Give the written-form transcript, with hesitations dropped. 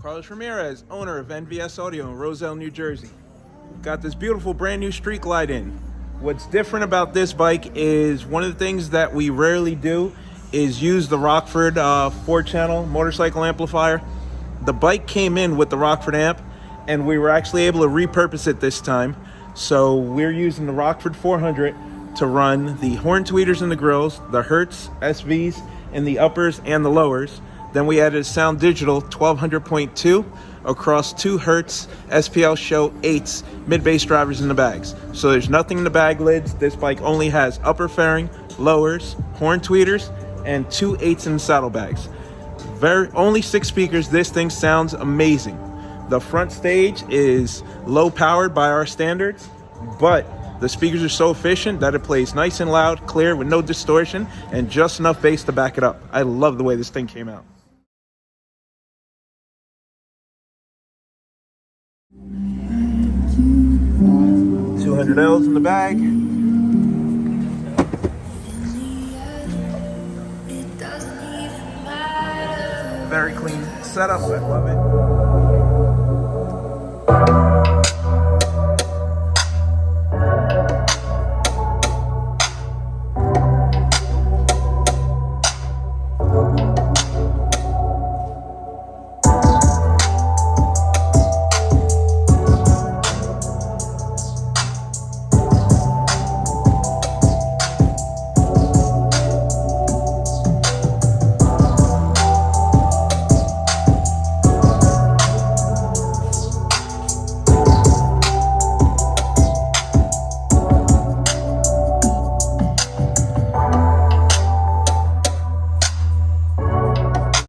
Carlos Ramirez, owner of NVS Audio in Roselle, New Jersey. Got this beautiful brand new Street Glide in. What's different about this bike is one of the things that we rarely do is use the Rockford 4-channel motorcycle amplifier. The bike came in with the Rockford amp, and we were actually able to repurpose it this time. So we're using the Rockford 400 to run the horn tweeters and the grills, the Hertz SVs in the uppers and the lowers. Then we added a Sound Digital 1200.2 across 2 Hertz SPL Show 8s mid-bass drivers in the bags. So there's nothing in the bag lids. This bike only has upper fairing, lowers, horn tweeters, and 2 8s in the saddlebags. Only 6 speakers. This thing sounds amazing. The front stage is low powered by our standards, but the speakers are so efficient that it plays nice and loud, clear, with no distortion, and just enough bass to back it up. I love the way this thing came out. $200 in the bag. Very clean setup. I love it.